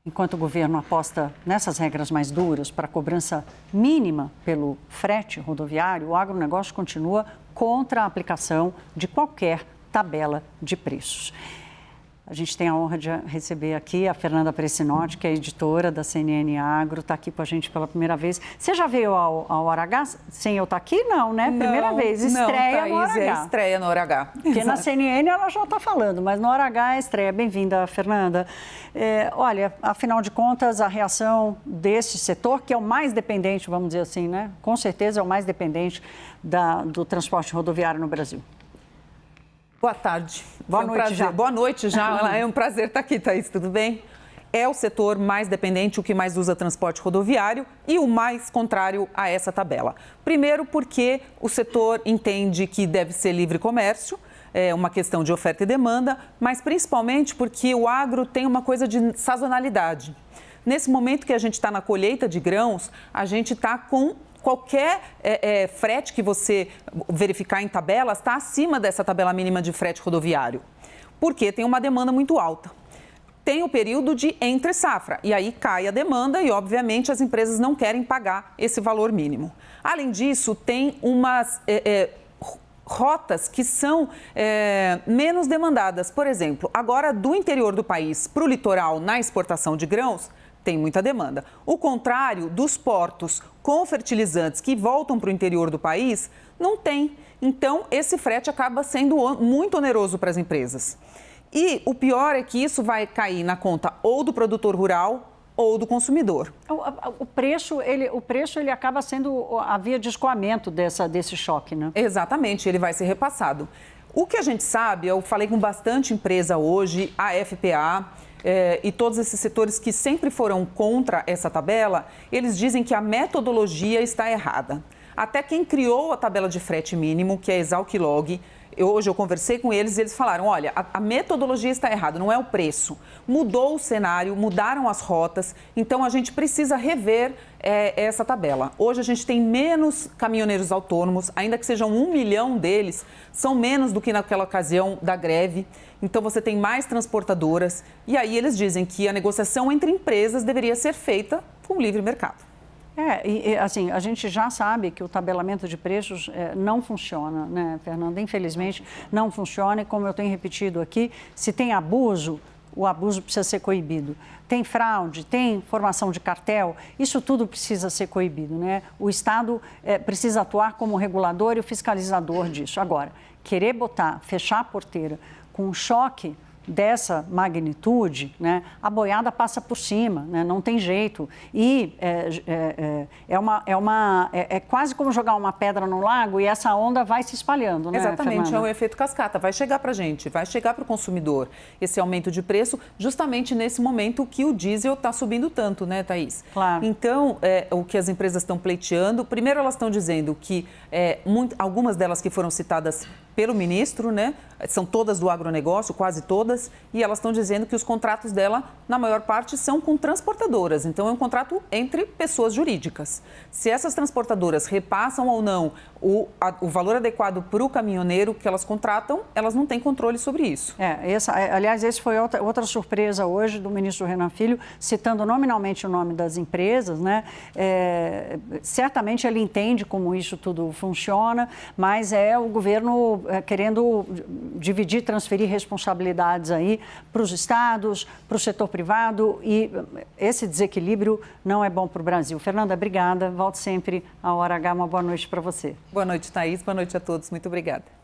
enquanto o governo aposta nessas regras mais duras para a cobrança mínima pelo frete rodoviário, o agronegócio continua contra a aplicação de qualquer tabela de preços. A gente tem a honra de receber aqui a Fernanda Precinotti, que é editora da CNN Agro, está aqui com a gente pela primeira vez. Você já veio ao Hora H sem eu estar aqui? Não, né? Primeira vez, estreia no Hora H. É estreia no Hora H. Porque na CNN ela já está falando, mas no Hora H é estreia. Bem-vinda, Fernanda. Olha, afinal de contas, a reação desse setor, que é o mais dependente, vamos dizer assim, né? Com certeza é o mais dependente do transporte rodoviário no Brasil. Boa tarde. Boa noite já. Boa noite já. É um prazer estar aqui, Thaís. Tudo bem? É o setor mais dependente, o que mais usa transporte rodoviário e o mais contrário a essa tabela. Primeiro porque o setor entende que deve ser livre comércio, é uma questão de oferta e demanda, mas principalmente porque o agro tem uma coisa de sazonalidade. Nesse momento que a gente está na colheita de grãos, a gente está com qualquer frete que você verificar em tabelas está acima dessa tabela mínima de frete rodoviário, porque tem uma demanda muito alta. Tem o período de entre safra, e aí cai a demanda e, obviamente, as empresas não querem pagar esse valor mínimo. Além disso, tem umas rotas que são menos demandadas. Por exemplo, agora do interior do país para o litoral na exportação de grãos, tem muita demanda. O contrário dos portos com fertilizantes que voltam para o interior do país, não tem. Então, esse frete acaba sendo muito oneroso para as empresas. E o pior é que isso vai cair na conta ou do produtor rural ou do consumidor. O preço ele acaba sendo a via de escoamento desse choque, né? Exatamente, ele vai ser repassado. O que a gente sabe, eu falei com bastante empresa hoje, a FPA, e todos esses setores que sempre foram contra essa tabela, eles dizem que a metodologia está errada. Até quem criou a tabela de frete mínimo, que é a Exalc-Log, hoje eu conversei com eles e eles falaram, olha, a metodologia está errada, não é o preço. Mudou o cenário, mudaram as rotas, então a gente precisa rever essa tabela. Hoje a gente tem menos caminhoneiros autônomos, ainda que sejam 1 milhão deles, são menos do que naquela ocasião da greve. Então você tem mais transportadoras e aí eles dizem que a negociação entre empresas deveria ser feita com livre mercado. Assim, a gente já sabe que o tabelamento de preços não funciona, né, Fernanda? Infelizmente, não funciona e, como eu tenho repetido aqui, se tem abuso, o abuso precisa ser coibido. Tem fraude, tem formação de cartel, isso tudo precisa ser coibido, né? O Estado precisa atuar como regulador e o fiscalizador disso. Agora, querer fechar a porteira com um choque dessa magnitude, né, a boiada passa por cima, né, não tem jeito. E é quase como jogar uma pedra no lago e essa onda vai se espalhando, né, Exatamente, Fernanda? é um efeito cascata, vai chegar para a gente, vai chegar para o consumidor esse aumento de preço, justamente nesse momento que o diesel está subindo tanto, né, Thaís? Claro. Então, o que as empresas estão pleiteando, primeiro elas estão dizendo que algumas delas que foram citadas pelo ministro, né, são todas do agronegócio, quase todas, e elas estão dizendo que os contratos dela, na maior parte, são com transportadoras. Então, é um contrato entre pessoas jurídicas. Se essas transportadoras repassam ou não o valor adequado para o caminhoneiro que elas contratam, elas não têm controle sobre isso. Aliás, esse foi outra surpresa hoje do ministro Renan Filho, citando nominalmente o nome das empresas, né? Certamente ele entende como isso tudo funciona, mas é o governo querendo dividir, transferir responsabilidades aí para os estados, para o setor privado, e esse desequilíbrio não é bom para o Brasil. Fernanda, obrigada. Volte sempre à Hora H. Uma boa noite para você. Boa noite, Thaís. Boa noite a todos. Muito obrigada.